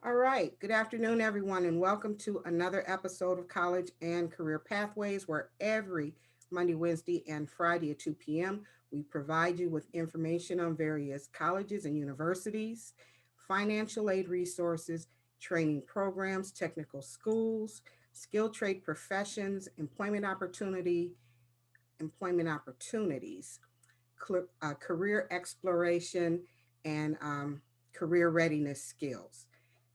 All right. Good afternoon, everyone, and welcome to another episode of College and Career Pathways, where every Monday, Wednesday, and Friday at 2 p.m., we provide you with information on various colleges and universities, financial aid resources, training programs, technical schools, skilled trade professions, employment opportunities, career exploration, and career readiness skills.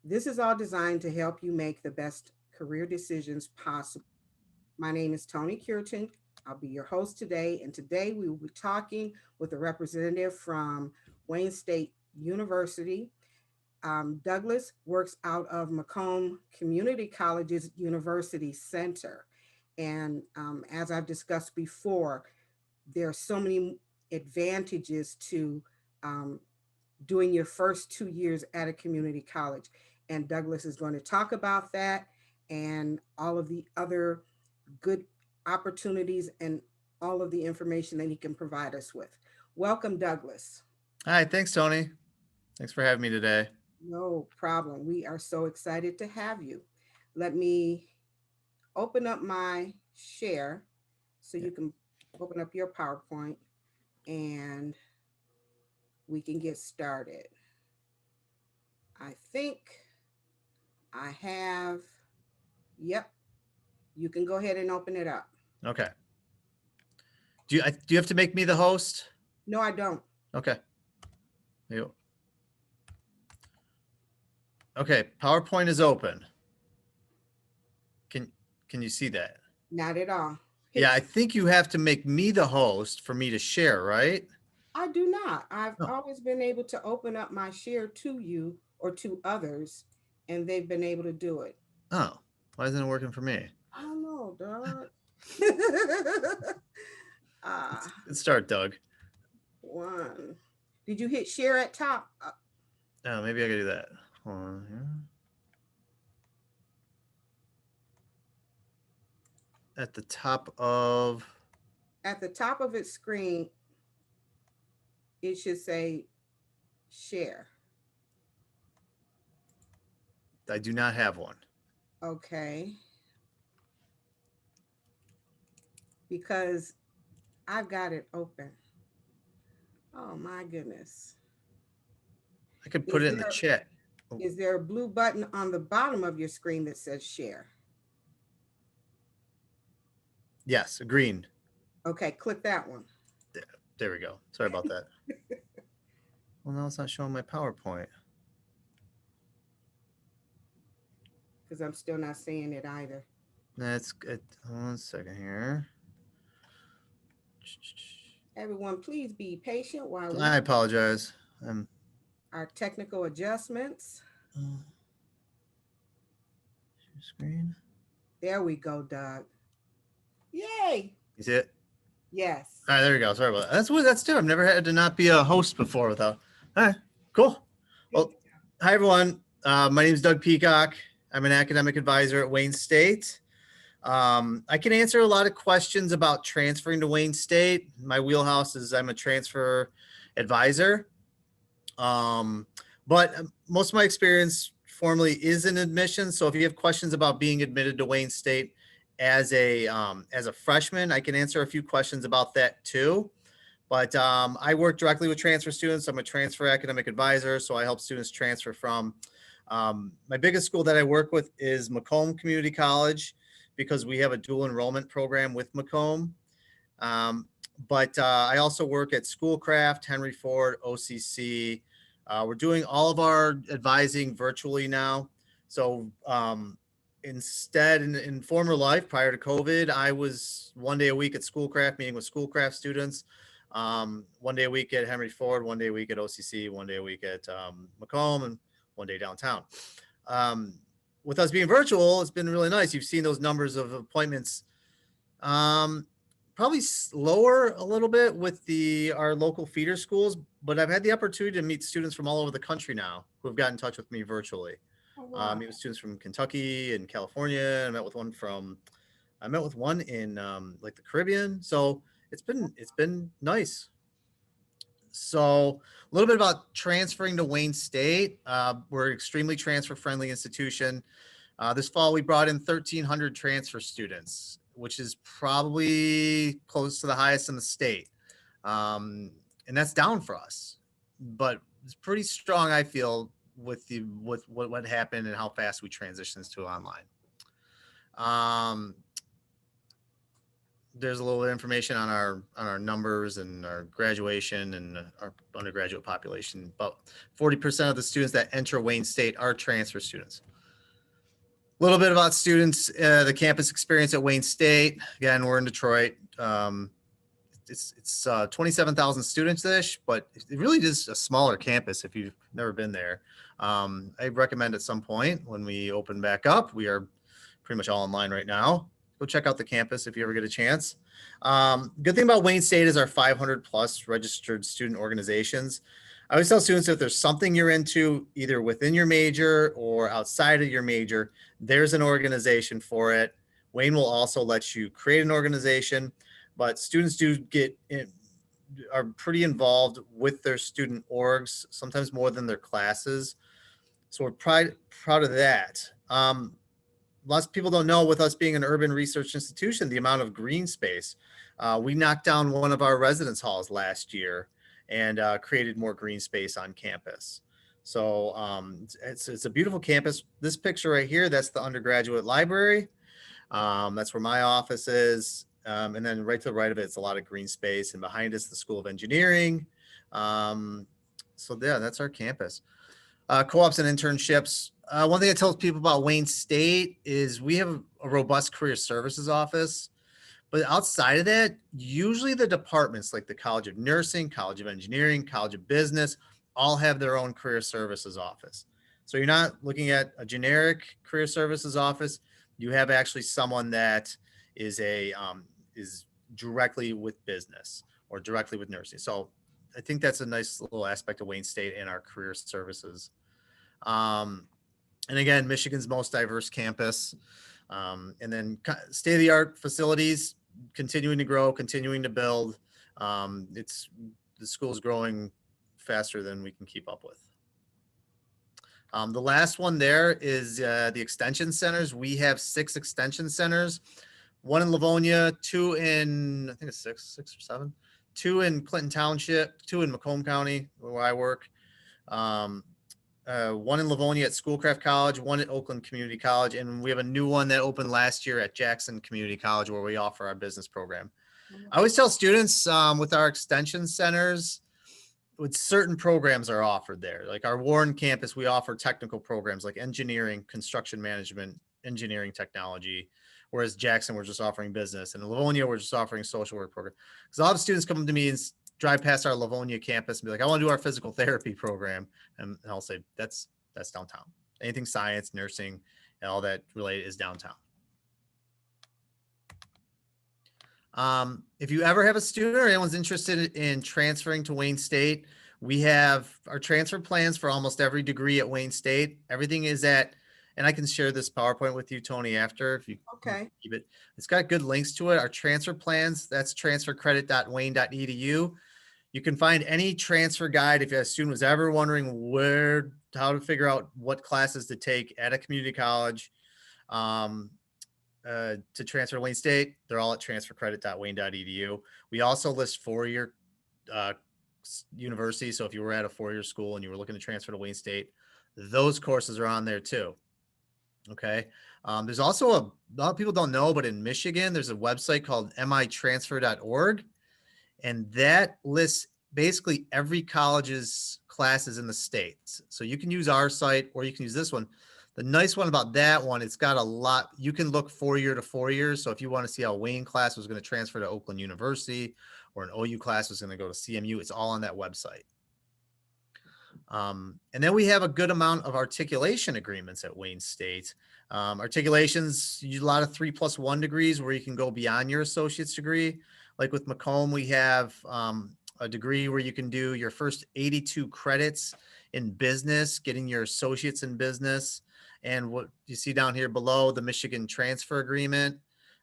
This is all designed to help you make the best career decisions possible. My name is Toni Curtin. I'll be your host today, and today we will be talking with a representative from Wayne State University. Douglas works out of Macomb Community College's University Center. And as I've discussed before, there are so many advantages to um, doing your first 2 years at a community college. And Douglas is going to talk about that and all of the other good opportunities and all of the information that he can provide us with. Welcome, Douglas. Hi, thanks, Tony. Thanks for having me today. No problem. We are so excited to have you. Let me open up my share so Yeah. you can open up your PowerPoint and we can get started. I think I have, yep, you can go ahead and open it up. Okay. Do you have to make me the host? No, I don't. Okay. You- Okay. PowerPoint is open. Can can you see that? Not at all. Yeah, Hit, I think you have to make me the host for me to share, right? I do not. I've Oh, always been able to open up my share to you or to others, and they've been able to do it. oh. Why isn't it working for me? I don't know, dog. Ah, Let's start, Doug. one. Did you hit share at top? Oh, maybe I gotta do that. Hold on here. At the top of At the top of its screen, it should say share. I do not have one. Okay. Because I've got it open. Oh my goodness. I could put Is it in the there chat. Oh, is there a blue button on the bottom of your screen that says share? yes, a green. Okay, click that one There, there we go. Sorry about that. Well, now it's not showing my PowerPoint. because I'm still not seeing it either. That's good. Hold on a second here. Everyone, please be patient while we I apologize. I'm our technical adjustments. share screen. There we go, Doug. Yay! You see it? Yes. All right, there we go. Sorry about that. That's what that's too. I've never had to not be a host before without. All right, cool. Good. Well, hi everyone. My name is Doug Peacock. I'm an academic advisor at Wayne State. I can answer a lot of questions about transferring to Wayne State. My wheelhouse is I'm a transfer advisor. But most of my experience formally is in admissions. So if you have questions about being admitted to Wayne State as a freshman, I can answer a few questions about that too. But I work directly with transfer students. I'm a transfer academic advisor, so I help students transfer from. My biggest school that I work with is Macomb Community College because we have a dual enrollment program with Macomb. But I also work at Schoolcraft, Henry Ford, OCC. We're doing all of our advising virtually now. So instead, in former life, prior to COVID, I was 1 day a week at Schoolcraft, meeting with Schoolcraft students. 1 day a week at Henry Ford, 1 day a week at OCC, 1 day a week at Macomb, and 1 day downtown. Um, with us being virtual, it's been really nice. You've seen those numbers of appointments. Probably slower a little bit with our local feeder schools, but I've had the opportunity to meet students from all over the country now who have got in touch with me virtually. Oh, wow. Meet with students from Kentucky and California. I met with one in like the Caribbean. So it's been nice. So a little bit about transferring to Wayne State. We're an extremely transfer friendly institution. This fall, we brought in 1,300 transfer students, which is probably close to the highest in the state. And that's down for us, but it's pretty strong, I feel, with what happened and how fast we transitioned to online. Um, there's a little information on our numbers and our graduation and our undergraduate population. About 40% of the students that enter Wayne State are transfer students. A little bit about students, the campus experience at Wayne State. Again, we're in Detroit. It's 27,000 students ish, but it really is a smaller campus if you've never been there. I recommend at some point when we open back up, we are pretty much all online right now. Go check out the campus if you ever get a chance. Good thing about Wayne State is our 500 plus registered student organizations. I always tell students if there's something you're into, either within your major or outside of your major, there's an organization for it. Wayne will also let you create an organization, but students are pretty involved with their student orgs, sometimes more than their classes. So we're proud of that. Lots of people don't know, with us being an urban research institution, the amount of green space. We knocked down one of our residence halls last year and created more green space on campus. So it's a beautiful campus. This picture right here, that's the undergraduate library. That's where my office is. And then right to the right of it, it's a lot of green space. And behind us, the School of Engineering. So yeah, that's our campus. Co-ops and internships. One thing I tell people about Wayne State is we have a robust career services office. But outside of that, usually the departments like the College of Nursing, College of Engineering, College of Business, all have their own career services office. So you're not looking at a generic career services office. You have actually someone that is is directly with business or directly with nursing. So I think that's a nice little aspect of Wayne State and our career services. And again, Michigan's most diverse campus. And then state of the art facilities, continuing to grow, continuing to build. The school is growing faster than we can keep up with. The last one there is the extension centers. We have 6 extension centers, 1 in Livonia, 2 in, I think it's 6 or 7, 2 in Clinton Township, 2 in Macomb County where I work. 1 in Livonia at Schoolcraft College, 1 at Oakland Community College, and we have a new one that opened last year at Jackson Community College where we offer our business program. I always tell students with our extension centers, with certain programs are offered there. Like our Warren campus, we offer technical programs like engineering, construction management, engineering technology, whereas Jackson, we're just offering business. And in Livonia, we're just offering social work program. Because a lot of students come to me and drive past our Livonia campus and be like, I want to do our physical therapy program. And I'll say, that's downtown. Anything science, nursing, and all that related is downtown. If you ever have a student or anyone's interested in transferring to Wayne State, we have our transfer plans for almost every degree at Wayne State. Everything is at, and I can share this PowerPoint with you, Toni, after if you keep it. It's got good links to it. Our transfer plans, that's transfercredit.wayne.edu. You can find any transfer guide if a student was ever wondering how to figure out what classes to take at a community college to transfer to Wayne State. They're all at transfercredit.wayne.edu. We also list 4-year universities. So if you were at a 4-year school and you were looking to transfer to Wayne State, those courses are on there too. Okay. There's also a lot of people don't know, but in Michigan, there's a website called mitransfer.org. And that lists basically every college's classes in the states. So you can use our site or you can use this one. The nice one about that one, it's got a lot. You can look 4-year to 4 years. So if you want to see how Wayne class was going to transfer to Oakland University or an OU class was going to go to CMU, it's all on that website. And then we have a good amount of articulation agreements at Wayne State. Articulations, a lot of 3+1 degrees where you can go beyond your associate's degree. Like with Macomb, we have a degree where you can do your first 82 credits in business, getting your associates in business. And what you see down here below, the Michigan Transfer Agreement.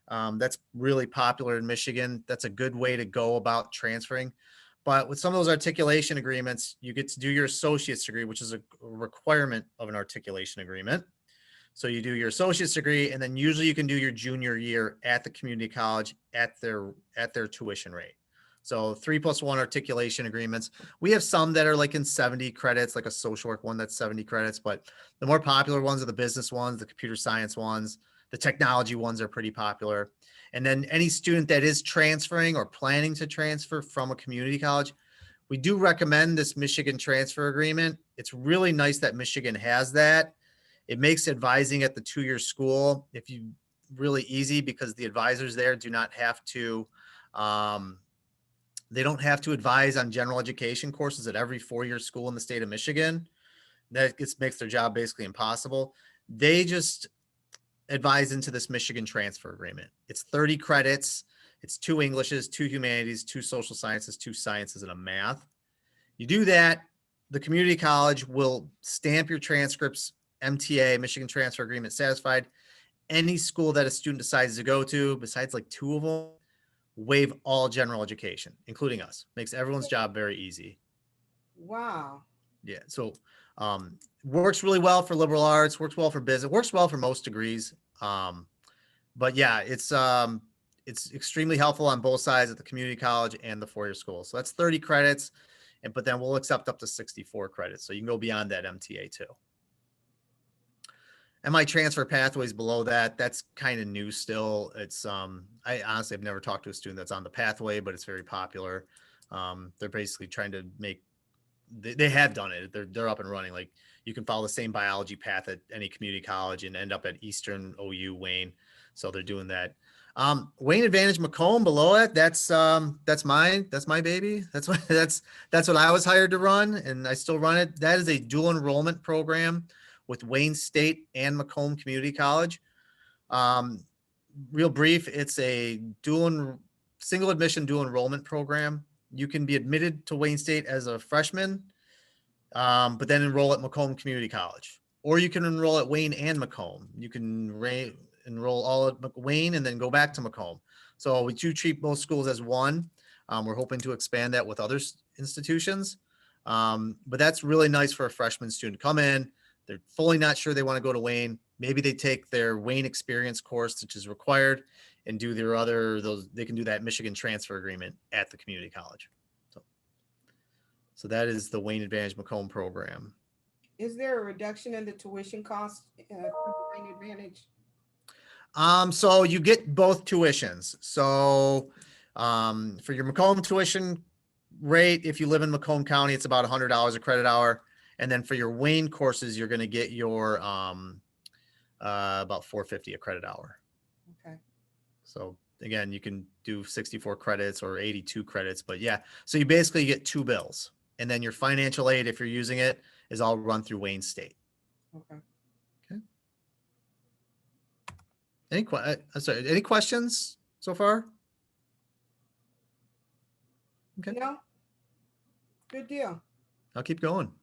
That's really popular in Michigan. That's a good way to go about transferring. But with some of those articulation agreements, you get to do your associate's degree, which is a requirement of an articulation agreement. So you do your associate's degree, and then usually you can do your junior year at the community college at their tuition rate. So 3+1 articulation agreements. We have some that are like in 70 credits, like a social work one that's 70 credits, but the more popular ones are the business ones, the computer science ones, the technology ones are pretty popular. And then any student that is transferring or planning to transfer from a community college, we do recommend this Michigan transfer agreement. It's really nice that Michigan has that. It makes advising at the two-year school really easy because the advisors there do not have to, they don't have to advise on general education courses at every four-year school in the state of Michigan. That makes their job basically impossible. They just advise into this Michigan transfer agreement. It's 30 credits. It's 2 Englishes, 2 humanities, 2 social sciences, 2 sciences, and a math. You do that, the community college will stamp your transcripts, MTA, Michigan Transfer Agreement satisfied. Any school that a student decides to go to, besides like 2 of them, waive all general education, including us. Makes everyone's job very easy. Wow. Yeah. So works really well for liberal arts, works well for business, works well for most degrees. But yeah, it's extremely helpful on both sides at the community college and the four-year school. So that's 30 credits, but then we'll accept up to 64 credits. So you can go beyond that MTA too. And my transfer pathways below that, that's kind of new still. It's I honestly have never talked to a student that's on the pathway, but it's very popular. They're basically trying to make, they have done it. They're up and running. Like you can follow the same biology path at any community college and end up at Eastern, OU, Wayne. So they're doing that. Wayne Advantage Macomb below it. That's mine. That's my baby. That's what I was hired to run, and I still run it. That is a dual enrollment program with Wayne State and Macomb Community College. Real brief, it's a single admission dual enrollment program. You can be admitted to Wayne State as a freshman, but then enroll at Macomb Community College. Or you can enroll at Wayne and Macomb. You can enroll all at Wayne and then go back to Macomb. So we do treat both schools as one. We're hoping to expand that with other institutions. But that's really nice for a freshman student to come in. They're fully not sure they want to go to Wayne. Maybe they take their Wayne experience course, which is required, and do they can do that Michigan transfer agreement at the community college. So that is the Wayne Advantage Macomb program. Is there a reduction in the tuition cost for the Wayne Advantage? So you get both tuitions. So for your Macomb tuition rate, if you live in Macomb County, it's about $100 a credit hour. And then for your Wayne courses, you're going to get your about $450 a credit hour. Okay. So again, you can do 64 credits or 82 credits, but yeah, so you basically get 2 bills, and then your financial aid, if you're using it, is all run through Wayne State. Okay. Any questions so far? Okay. No. Good deal. I'll keep going.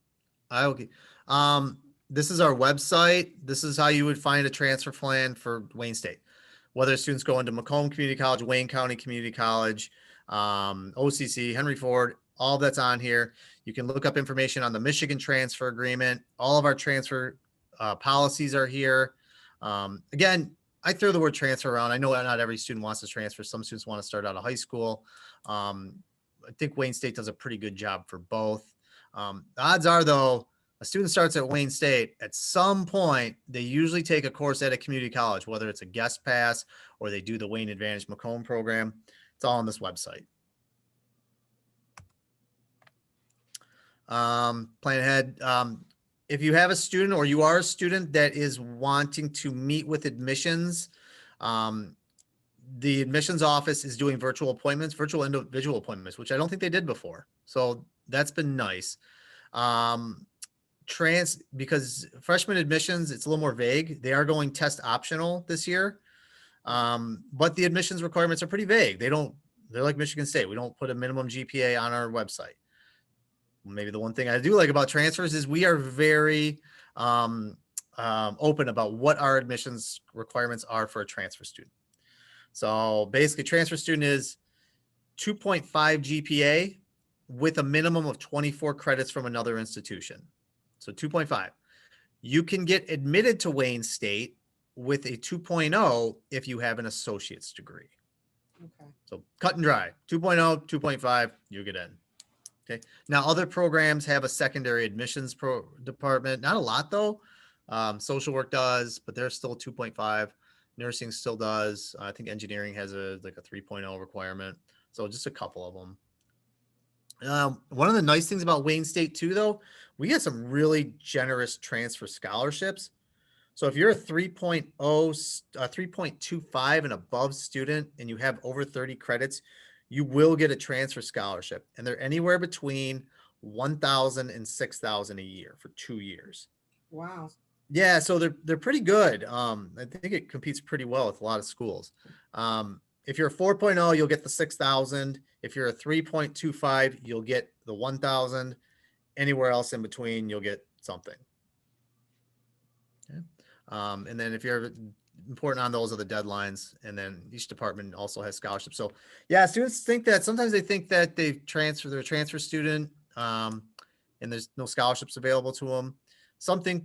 This is our website. This is how you would find a transfer plan for Wayne State. Whether students go into Macomb Community College, Wayne County Community College, OCC, Henry Ford, all that's on here. You can look up information on the Michigan transfer agreement. All of our transfer policies are here. Again, I throw the word transfer around. I know not every student wants to transfer. Some students want to start out of high school. I think Wayne State does a pretty good job for both. The odds are, though, a student starts at Wayne State, at some point, they usually take a course at a community college, whether it's a guest pass or they do the Wayne Advantage Macomb program. It's all on this website. Plan ahead. If you have a student or you are a student that is wanting to meet with admissions, the admissions office is doing virtual individual appointments, which I don't think they did before. So that's been nice. Because freshman admissions, it's a little more vague. They are going test optional this year. But the admissions requirements are pretty vague. They're like Michigan State. We don't put a minimum GPA on our website. Maybe the one thing I do like about transfers is we are very open about what our admissions requirements are for a transfer student. So basically transfer student is 2.5 GPA with a minimum of 24 credits from another institution. So 2.5. You can get admitted to Wayne State with a 2.0 if you have an associate's degree. Okay. So cut and dry, 2.0, 2.5, you get in. Okay. Now, other programs have a secondary admissions department. Not a lot, though. Social work does, but they're still 2.5. Nursing still does. I think engineering has a 3.0 requirement. So just a couple of them. One of the nice things about Wayne State, too, though, we get some really generous transfer scholarships. So if you're a 3.0, 3.25 and above student and you have over 30 credits, you will get a transfer scholarship. And they're anywhere between 1,000 and 6,000 a year for 2 years. Wow. Yeah, so they're pretty good. I think it competes pretty well with a lot of schools. If you're a 4.0, you'll get the 6,000. If you're a 3.25, you'll get the 1,000. Anywhere else in between, you'll get something. Okay. And then if you're important on those are the deadlines, and then each department also has scholarships. So yeah, students think that sometimes they think that they're a transfer student, and there's no scholarships available to them. Some think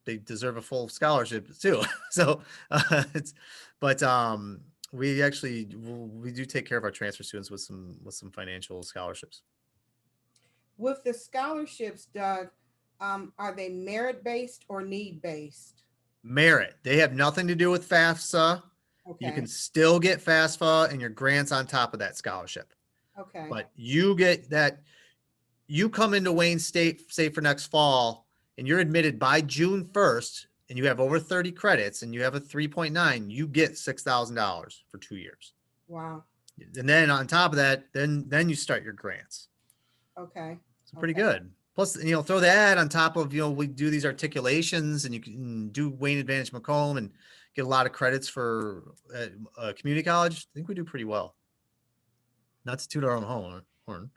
they deserve a full scholarship too. So we do take care of our transfer students with some financial scholarships. With the scholarships, Doug, are they merit based or need based? Merit. They have nothing to do with FAFSA. You can Okay. still get FAFSA and your grants on top of that scholarship. Okay. But you get that. You come into Wayne State, say for next fall, and you're admitted by June 1st, and you have over 30 credits and you have a 3.9, you get $6,000 for 2 years. Wow. And then on top of that, then you start your grants. Okay. It's pretty Okay. good. Plus, throw that on top of, we do these articulations, and you can do Wayne Advantage Macomb and get a lot of credits for community college. I think we do pretty well. Not to toot our own horn.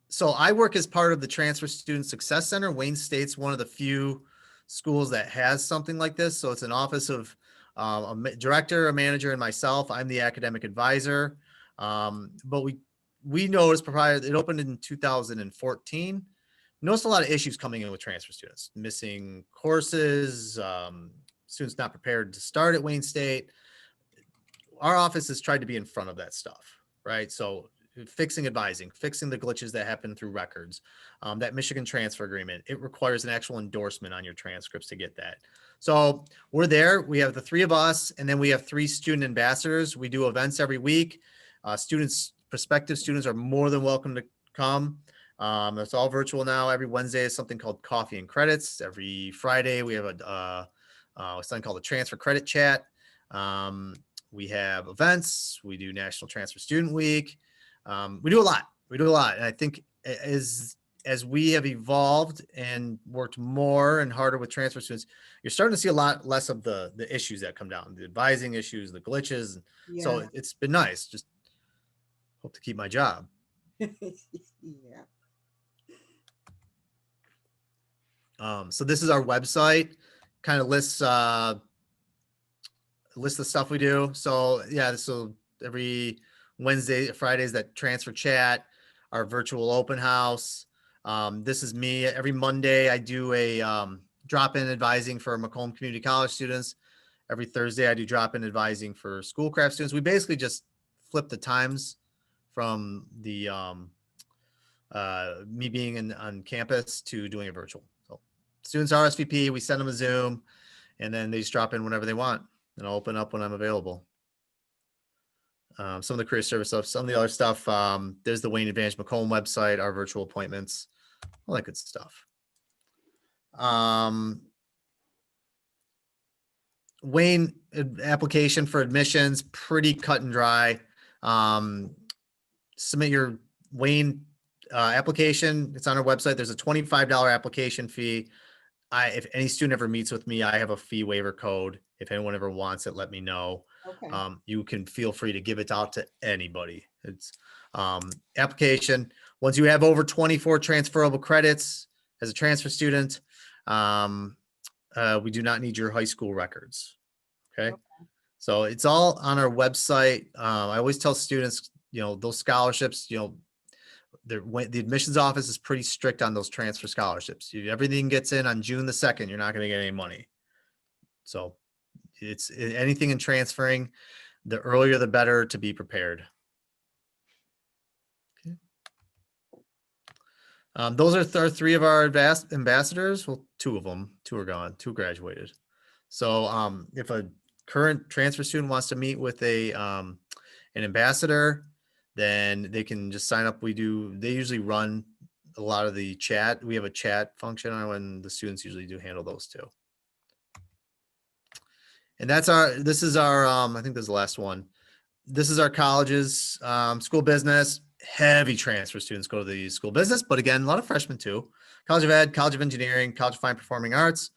So I work as part of the Transfer Student Success Center. Wayne State's one of the few schools that has something like this. So it's an office of a director, a manager, and myself. I'm the academic advisor. But we noticed it opened in 2014. Noticed a lot of issues coming in with transfer students, missing courses, students not prepared to start at Wayne State. Our office has tried to be in front of that stuff, right? So fixing advising, fixing the glitches that happen through records, that Michigan transfer agreement, it requires an actual endorsement on your transcripts to get that. So we're there. We have the three of us, and then we have 3 student ambassadors. We do events every week. Prospective students are more than welcome to come. It's all virtual now. Every Wednesday is something called Coffee and Credits. Every Friday we have something called the Transfer Credit Chat. We have events. We do National Transfer Student Week. We do a lot. And I think as we have evolved and worked more and harder with transfer students, you're starting to see a lot less of the issues that come down, the advising issues, the glitches. Yeah. So it's been nice. Just hope to keep my job. Yeah. So this is our website, kind of lists the stuff we do. So yeah, so every Fridays that transfer chat, our virtual open house. This is me. Every Monday I do a drop-in advising for Macomb Community College students. Every Thursday I do drop-in advising for Schoolcraft students. We basically just flip the times from the me being on campus to doing a virtual. So students RSVP, we send them a Zoom, and then they just drop in whenever they want, and I'll open up when I'm available. Some of the career service stuff, some of the other stuff. There's the Wayne Advantage Macomb website, our virtual appointments, all that good stuff. Wayne application for admissions, pretty cut and dry. Submit your Wayne application. It's on our website. There's a $25 application fee. If any student ever meets with me, I have a fee waiver code. If anyone ever wants it, let me know. Okay. You can feel free to give it out to anybody. It's application. Once you have over 24 transferable credits as a transfer student, we do not need your high school records. Okay. So it's all on our website. I always tell students, those scholarships, the admissions office is pretty strict on those transfer scholarships. Everything gets in on June the 2nd, you're not going to get any money. So it's anything in transferring, the earlier the better to be prepared. Okay. Those are three of our ambassadors. Well, two of them, two are gone, two graduated. So if a current transfer student wants to meet with an ambassador, then they can just sign up. They usually run a lot of the chat. We have a chat function on when the students usually do handle those too. And this is our, I think this is the last one. This is our colleges, school business. Heavy transfer students go to the school business, but again, a lot of freshmen too. College of Ed, College of Engineering, College of Fine Performing Arts,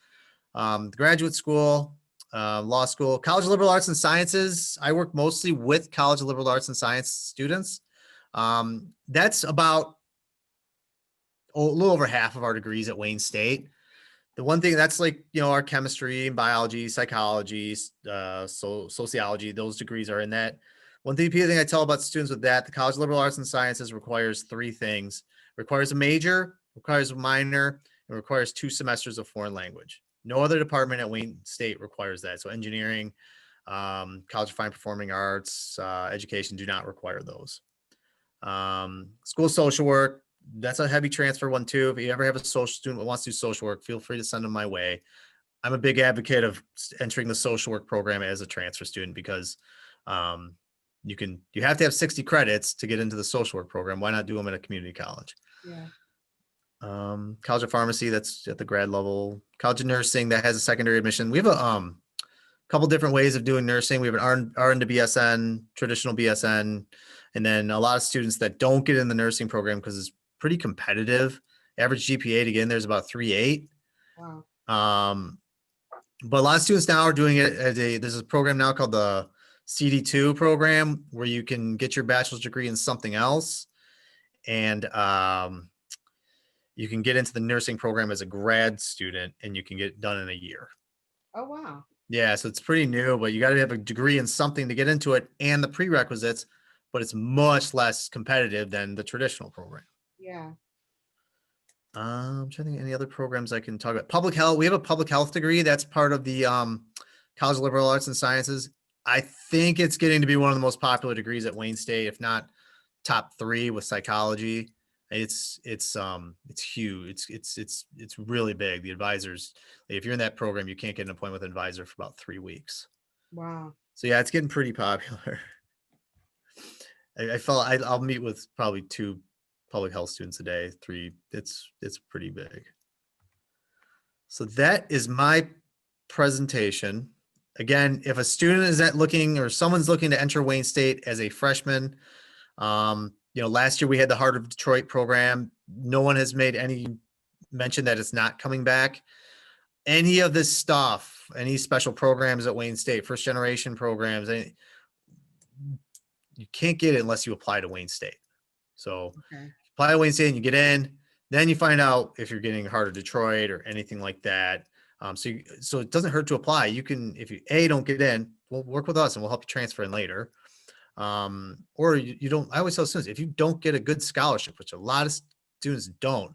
the graduate school, law school, College of Liberal Arts and Sciences. I work mostly with College of Liberal Arts and Science students. That's about a little over half of our degrees at Wayne State. The one thing that's like, our chemistry and biology, psychology, sociology, those degrees are in that. One thing I tell about students with that, the College of Liberal Arts and Sciences requires three things. Requires a major, requires a minor, and requires 2 semesters of foreign language. No other department at Wayne State requires that. So engineering, College of Fine Performing Arts, education do not require those. School social work, that's a heavy transfer one too. If you ever have a social student that wants to do social work, feel free to send them my way. I'm a big advocate of entering the social work program as a transfer student because you have to have 60 credits to get into the social work program. Why not do them at a community college? Yeah. College of Pharmacy, that's at the grad level. College of Nursing, that has a secondary admission. We have a couple different ways of doing nursing. We have an RN to BSN, traditional BSN, and then a lot of students that don't get in the nursing program because it's pretty competitive. Average GPA to get in there is about 3.8. Wow. But a lot of students now are doing it there's a program now called the CD2 program where you can get your bachelor's degree in something else. And you can get into the nursing program as a grad student and you can get it done in a year. Oh, wow. Yeah, so it's pretty new, but you got to have a degree in something to get into it and the prerequisites, but it's much less competitive than the traditional program. Yeah. I'm trying to think of any other programs I can talk about. Public health. We have a public health degree. That's part of the College of Liberal Arts and Sciences. I think it's getting to be one of the most popular degrees at Wayne State, if not top 3 with psychology. It's huge. It's really big. The advisors, if you're in that program, you can't get an appointment with an advisor for about 3 weeks. Wow. So yeah, it's getting pretty popular. I'll meet with probably 2 public health students a day, 3. It's pretty big. So that is my presentation. Again, if a student is looking or someone's looking to enter Wayne State as a freshman, last year we had the Heart of Detroit program. No one has made any mention that it's not coming back. Any of this stuff, any special programs at Wayne State, first generation programs, you can't get it unless you apply to Wayne State. So apply to Wayne State and you get in, then you find out if you're getting Heart of Detroit or anything like that. So it doesn't hurt to apply. You can, if you don't get in, we'll work with us and we'll help you transfer in later. Or you don't, I always tell students, if you don't get a good scholarship, which a lot of students don't,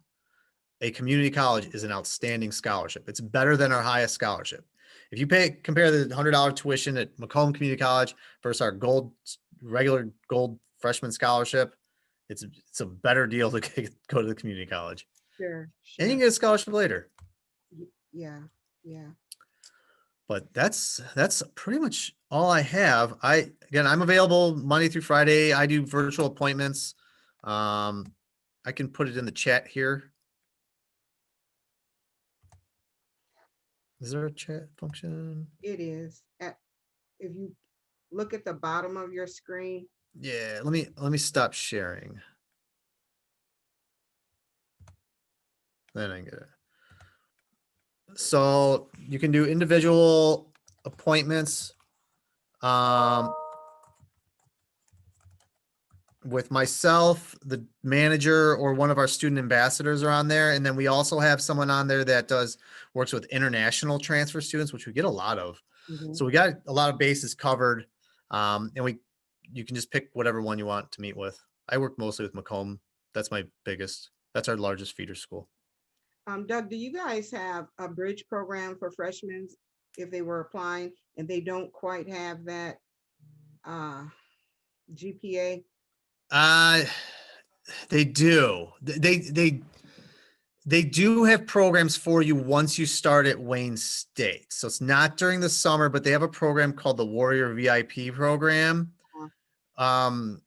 a community college is an outstanding scholarship. It's better than our highest scholarship. If you compare the $100 tuition at Macomb Community College versus our regular gold freshman scholarship, it's a better deal to go to the community college. Sure. And you can get a scholarship later. Yeah. But that's pretty much all I have. I'm available Monday through Friday. I do virtual appointments. I can put it in the chat here. Is there a chat function? It is. If you look at the bottom of your screen. Yeah, let me stop sharing. Then I get it. So you can do individual appointments with myself, the manager, or one of our student ambassadors are on there. And then we also have someone on there that works with international transfer students, which we get a lot of. Mm-hmm. So we got a lot of bases covered. And you can just pick whatever one you want to meet with. I work mostly with Macomb. That's our largest feeder school. Doug, do you guys have a bridge program for freshmen if they were applying and they don't quite have that GPA? Uh, they do. They do have programs for you once you start at Wayne State. So it's not during the summer, but they have a program called the Warrior VIP program,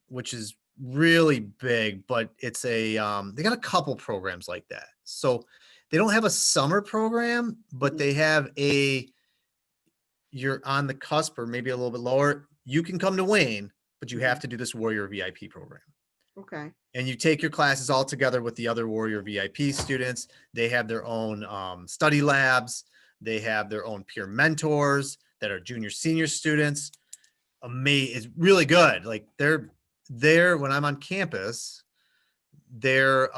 which is really big, but it's they got a couple programs like that. So they don't have a summer program, but they have you're on the cusp or maybe a little bit lower. You can come to Wayne, but you have to do this Warrior VIP program. Okay. And you take your classes all together with the other Warrior VIP students. They have their own study labs. They have their own peer mentors that are junior, senior students. It's really good. Like they're there when I'm on campus. Their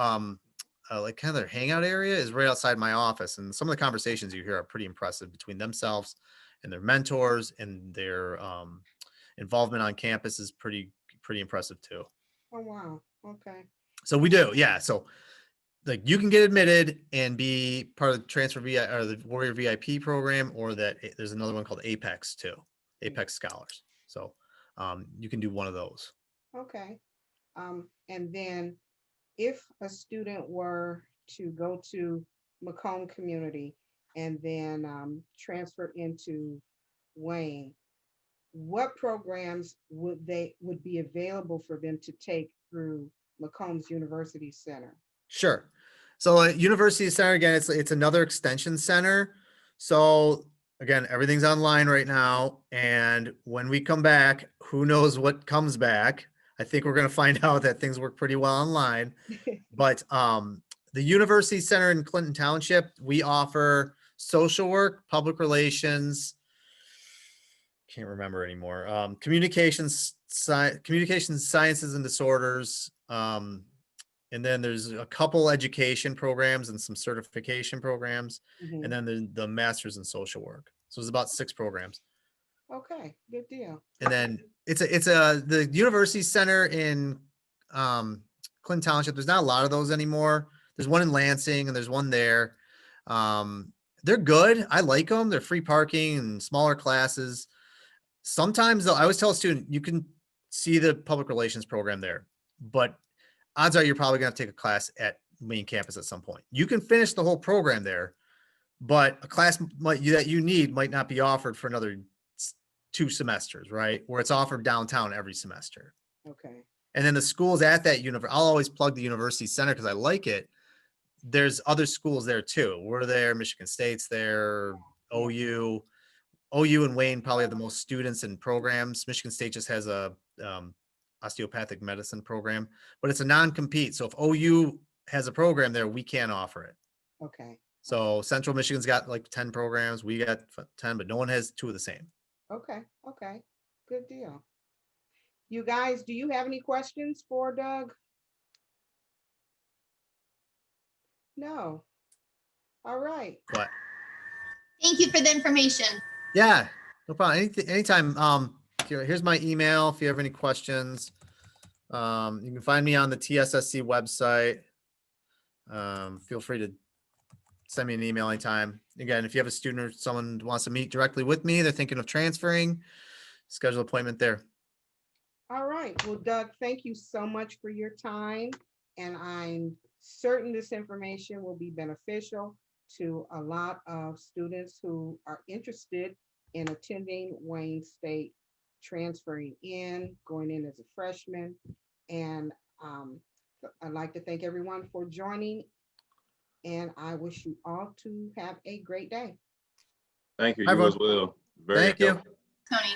like kind of their hangout area is right outside my office, and some of the conversations you hear are pretty impressive between themselves and their mentors, and their involvement on campus is pretty impressive too. Oh wow. Okay. So we do, yeah. So like you can get admitted and be part of the transfer or the Warrior VIP program, or that there's another one called Apex too, Apex Scholars. So you can do one of those. Okay. And then if a student were to go to Macomb Community and then transfer into Wayne, what programs would be available for them to take through Macomb's University Center? Sure. So University Center, again, it's another extension center. So again, everything's online right now. And when we come back, who knows what comes back? I think we're going to find out that things work pretty well online. But the University Center in Clinton Township, we offer social work, public relations, can't remember anymore, communications sciences and disorders, and then there's a couple education programs and some certification programs, and then the master's in social work. So it's about 6 programs. Okay, good deal. And then it's the University Center in Clinton Township. There's not a lot of those anymore. There's one in Lansing and there's one there. They're good. I like them. They're free parking and smaller classes. Sometimes though, I always tell a student, you can see the public relations program there, but odds are you're probably going to take a class at main campus at some point. You can finish the whole program there, but a class that you need might not be offered for another 2 semesters, right? Where it's offered downtown every semester. Okay. And then the schools at that university, I'll always plug the University Center because I like it. There's other schools there too. We're there, Michigan State's there, OU and Wayne probably have the most students and programs. Michigan State just has a osteopathic medicine program, but it's a non-compete. So if OU has a program there, we can't offer it. Okay. So Central Michigan's got like 10 programs. We got 10, but no one has 2 of the same. Okay. Okay. Good deal. You guys, do you have any questions for Doug? No. All right. But Thank you for the information. yeah, no problem. Anytime. Here's my email. If you have any questions, you can find me on the TSSC website. Feel free to send me an email anytime. Again, if you have a student or someone who wants to meet directly with me, they're thinking of transferring, schedule an appointment there. All right. Well, Doug, thank you so much for your time. And I'm certain this information will be beneficial to a lot of students who are interested in attending Wayne State, transferring in, going in as a freshman. And I'd like to thank everyone for joining. And I wish you all to have a great day. Thank you. Hi, You as everyone. well. Very Thank you. helpful. Tony.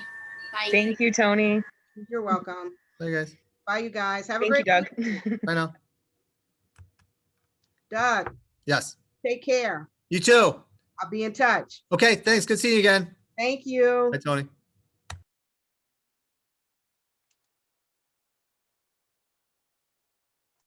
Bye. Thank you, Tony. You're welcome. Bye, guys. Bye, you guys. Have a Thank you, great Doug. week. Bye now. Doug, Yes. take care. You too. I'll be in touch. Okay. Thanks. Good seeing you again. Thank you. Bye, Tony.